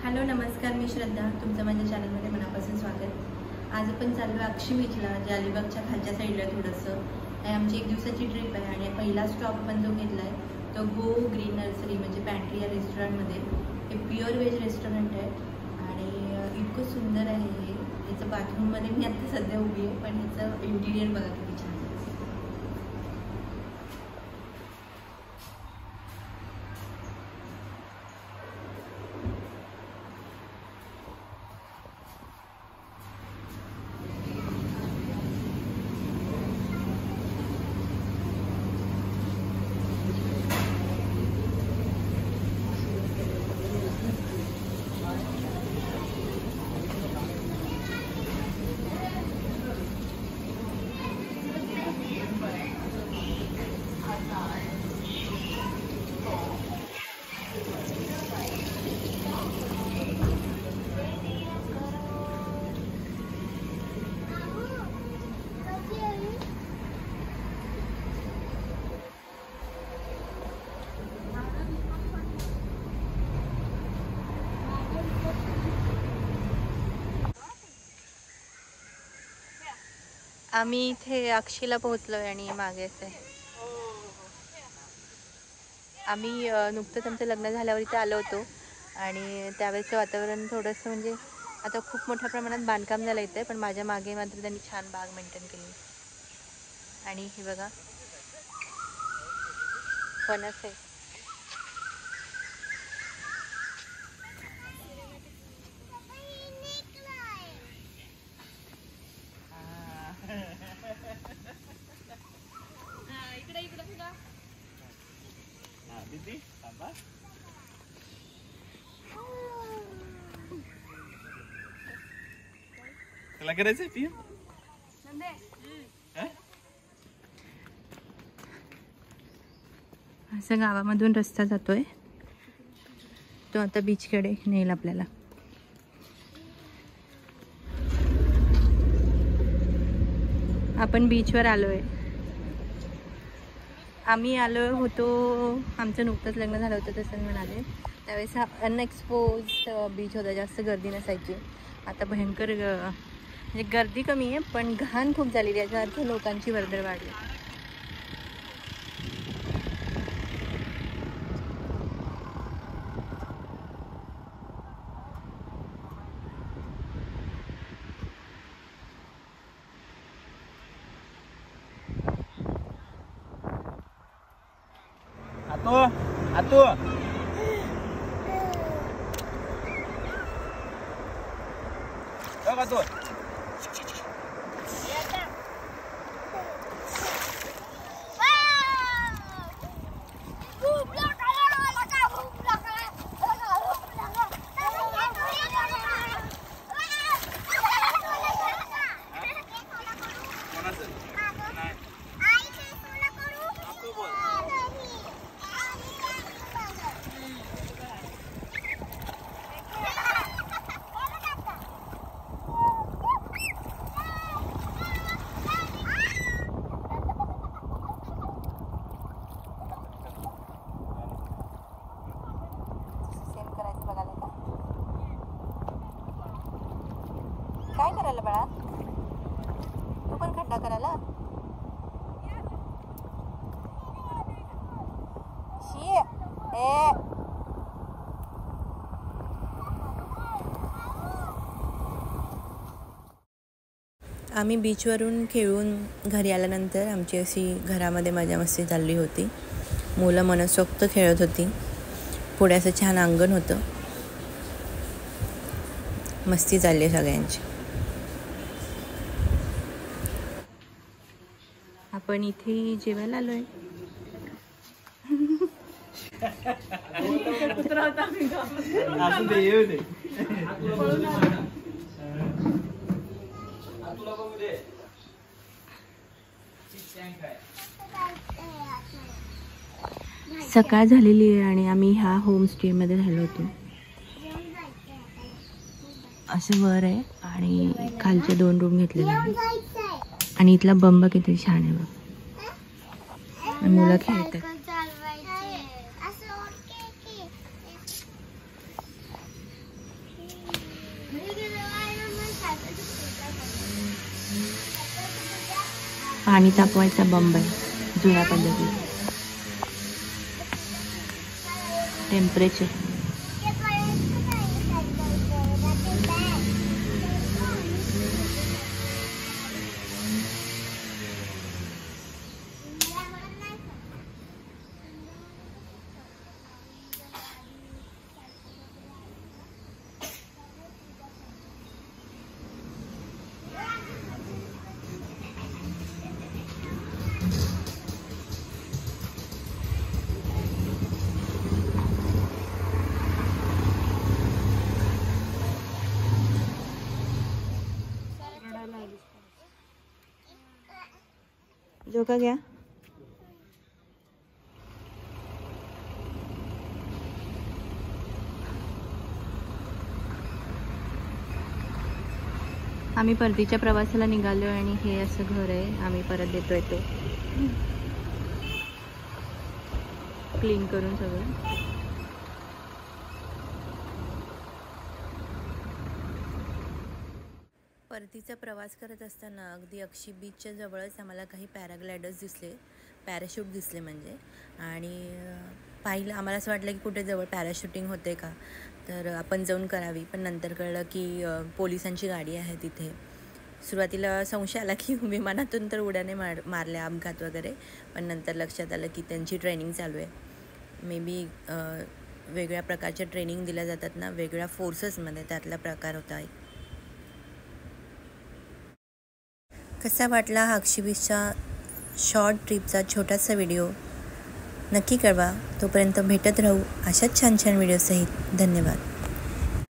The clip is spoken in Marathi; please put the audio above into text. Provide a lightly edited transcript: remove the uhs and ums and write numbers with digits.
हॅलो नमस्कार, मी श्रद्धा, तुमचं माझ्या चॅनलमध्ये मनापासून स्वागत। आज आपण चाललो अक्षी बीचला, जे अलिबागच्या खालच्या साईडला थोडंसं आमची 1 दिवसाची ट्रिप आहे। आणि पहिला स्टॉप आपण जो घेतला आहे तो गो ग्रीन नर्सरी म्हणजे पॅन्ट्री या रेस्टॉरंटमध्ये। हे प्युअर व्हेज रेस्टॉरंट आहे आणि इतकं सुंदर आहे हे। याचं बाथरूममध्ये मी आता सध्या उभी आहे, पण ह्याचं इंटिरियर बघा किती छान आहे। आम्ही इथे अक्षीला पोहोचलोय आणि मागेच आहे। आम्ही नुकतंच आमचं लग्न झाल्यावर इथे आलो होतो आणि त्यावेळेचं वातावरण थोडंसं म्हणजे आता खूप मोठ्या प्रमाणात बांधकाम झालं इथे, पण माझ्या मागे मात्र त्यांनी छान बाग मेंटेन केली। आणि हे बघा फणस आहे। त्याला करायचंय ती असं गावामधून रस्ता जातोय, तो आता बीचकडे नेईल आपल्याला। आपण बीचवर आलोय। आम्ही आलो होतो, आमचं नुकतंच लग्न झालं होतं तसं म्हणाले। त्यावेळेस हा अनएक्सपोज बीच होता, जास्त गर्दी नसायची। आता भयंकर म्हणजे गर्दी कमी आहे, पण घाण खूप झालेली, याचा अर्थ लोकांची वर्दळ वाढली। आतो आतो काय करायला बाळा, तू पण खड्डा करायला? आम्ही बीचवरून खेळून घरी आल्यानंतर आमची अशी घरामध्ये मजा मस्ती चालली होती। मुलं मनसोक्त खेळत होती। पुढे असं छान अंगण होतं, मस्ती चालली सगळ्यांची। आपण इथे जेवायला आलोय। सकाळ झालेली आहे आणि आम्ही ह्या होमस्टेमध्ये राहिलो होतो। असं वर आहे आणि खालचे 2 रूम घेतलेले आहेत आणि इथला बंब किती छान आहे बघ, मुलं खेळतात। पाणी तापवायचा बंब आहे जुन्या पद्धतीत. टेम्परेचर जो का गया. आम्ही परतीच्या प्रवासाला निघालो आणि हे असं घर आहे. आम्ही परत देतोय तो क्लीन करून सगळं. परतीचा प्रवास करत असताना अगदी अक्षी बीचच्या जवळच आम्हाला काही पॅराग्लायडर्स दिसले, पॅराशूट दिसले म्हणजे. आणि पाहिलं, आम्हाला असं वाटलं की कुठे जवळ पॅराशूटिंग होते का, तर आपण जाऊन करावी. पण नंतर कळलं की पोलिसांची गाडी आहे तिथे. सुरुवातीला संशय आला की विमानातून तर उड्याने मारल्या अपघात वगैरे, पण नंतर लक्षात आलं की त्यांची ट्रेनिंग चालू आहे. मे बी वेगळ्या प्रकारच्या ट्रेनिंग दिल्या जातात ना वेगळ्या फोर्सेसमध्ये, त्यातला प्रकार होता. कसा वाटला हा अक्षी बीचचा शॉर्ट ट्रिपचा छोटासा व्हिडिओ नक्की कळवा. तोपर्यंत भेटत राहू अशाच छान छान व्हिडिओसहित. धन्यवाद.